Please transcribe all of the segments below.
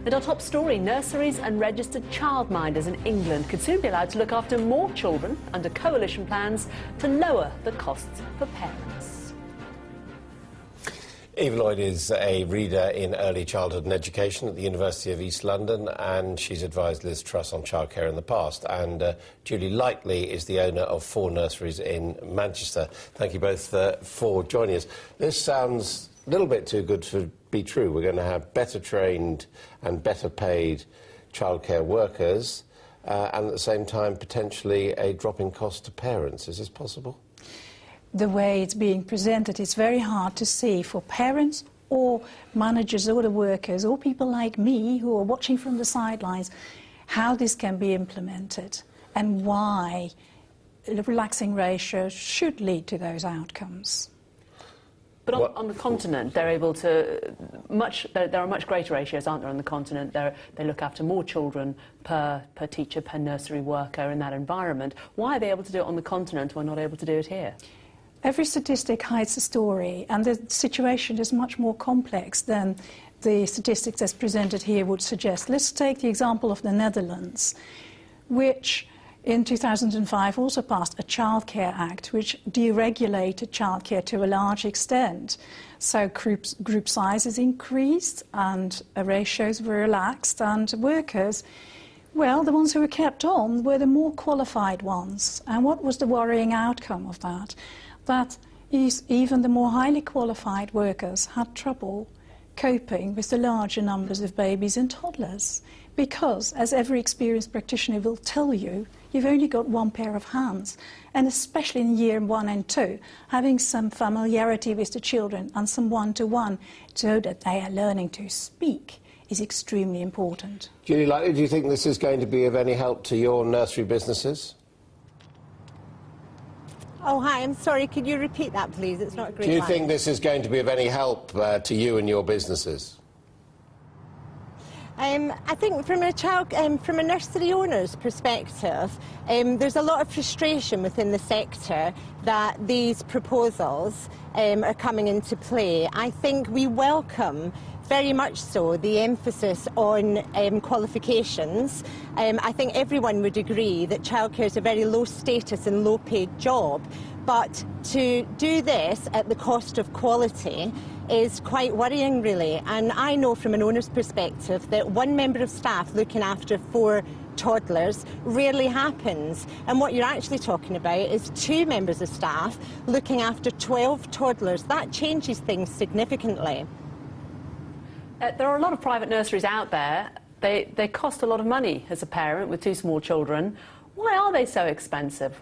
And our top story, nurseries and registered childminders in England could soon be allowed to look after more children under coalition plans to lower the costs for parents. Eva Lloyd is a reader in early childhood and education at the University of East London, and she's advised Liz Truss on childcare in the past. And Julie Lightly is the owner of 4 nurseries in Manchester. Thank you both for joining us. This sounds a little bit too good to be true. We're going to have better trained and better paid childcare workers, and at the same time potentially a drop in cost to parents. Is this possible? The way it's being presented, it's very hard to see for parents or managers or the workers or people like me who are watching from the sidelines how this can be implemented and why the relaxing ratios should lead to those outcomes. But on the continent, they're able to there are much greater ratios, aren't there, on the continent? They look after more children per teacher, per nursery worker in that environment. Why are they able to do it on the continent when not able to do it here? Every statistic hides a story, and the situation is much more complex than the statistics as presented here would suggest. Let's take the example of the Netherlands, which in 2005 also passed a Childcare Act which deregulated childcare to a large extent. So group sizes increased and ratios were relaxed, and workers, well, the ones who were kept on were the more qualified ones. And what was the worrying outcome of that? That even the more highly qualified workers had trouble coping with the larger numbers of babies and toddlers. Because, as every experienced practitioner will tell you, you've only got one pair of hands. And especially in year 1 and 2, having some familiarity with the children and some one-to-one so that they are learning to speak is extremely important. Julie Lightly, do you think this is going to be of any help to your nursery businesses? Oh, hi, I'm sorry, could you repeat that, please? It's not a great Do you line. think this is going to be of any help to you and your businesses? I think from a nursery owner's perspective, there's a lot of frustration within the sector that these proposals are coming into play. I think we welcome very much so the emphasis on qualifications. I think everyone would agree that childcare is a very low status and low paid job, but to do this at the cost of quality is quite worrying, really. And I know from an owner's perspective that one member of staff looking after 4 toddlers rarely happens. And what you're actually talking about is 2 members of staff looking after 12 toddlers. That changes things significantly. There are a lot of private nurseries out there. They cost a lot of money as a parent with 2 small children. Why are they so expensive?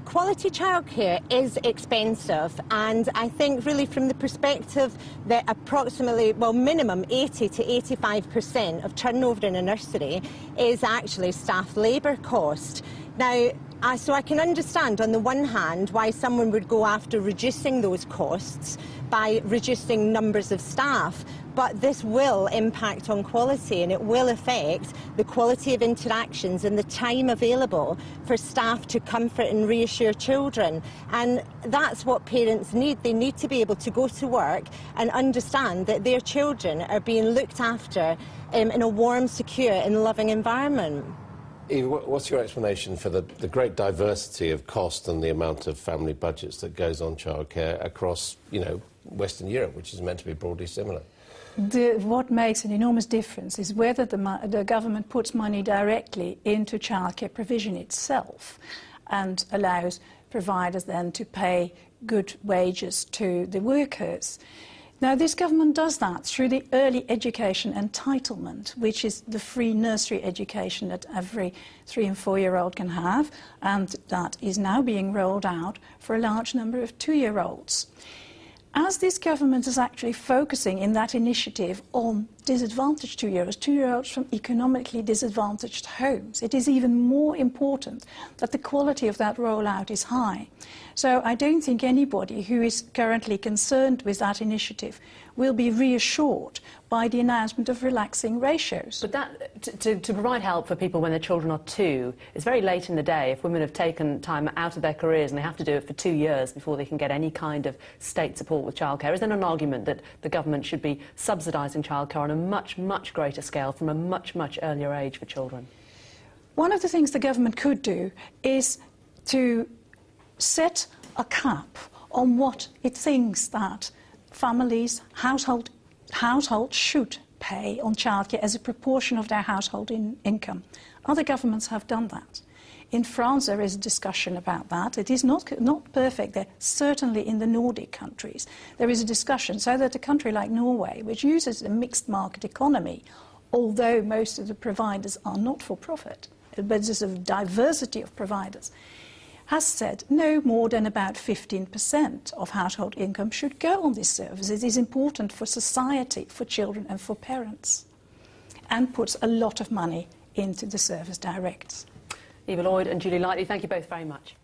Quality childcare is expensive, and I think really from the perspective that approximately, well, minimum 80 to 85% of turnover in a nursery is actually staff labour cost. Now, so I can understand on the one hand why someone would go after reducing those costs by reducing numbers of staff, but this will impact on quality, and it will affect the quality of interactions and the time available for staff to comfort and reassure children. And that's what parents need. They need to be able to go to work and understand that their children are being looked after in a warm, secure and loving environment. Eva, what's your explanation for the great diversity of cost and the amount of family budgets that goes on childcare across, Western Europe, which is meant to be broadly similar? What makes an enormous difference is whether the government puts money directly into childcare provision itself and allows providers then to pay good wages to the workers. Now, this government does that through the early education entitlement, which is the free nursery education that every 3- and 4-year-old can have, and that is now being rolled out for a large number of 2-year-olds. As this government is actually focusing in that initiative on disadvantaged 2-year-olds, 2-year-olds from economically disadvantaged homes. It is even more important that the quality of that rollout is high. So I don't think anybody who is currently concerned with that initiative will be reassured by the announcement of relaxing ratios. But that, to provide help for people when their children are 2, it's very late in the day. If women have taken time out of their careers and they have to do it for 2 years before they can get any kind of state support with childcare, is there an argument that the government should be subsidising childcare on a much, much greater scale from a much, much earlier age for children? One of the things the government could do is to set a cap on what it thinks that families, households should pay on childcare as a proportion of their household income. Other governments have done that. In France there is a discussion about that. It is not perfect there. Certainly in the Nordic countries there is a discussion, so that a country like Norway, which uses a mixed market economy, although most of the providers are not for profit, but there's a diversity of providers, has said no more than about 15% of household income should go on this service. It is important for society, for children and for parents, and puts a lot of money into the service direct. Eva Lloyd and Julie Lightly, thank you both very much.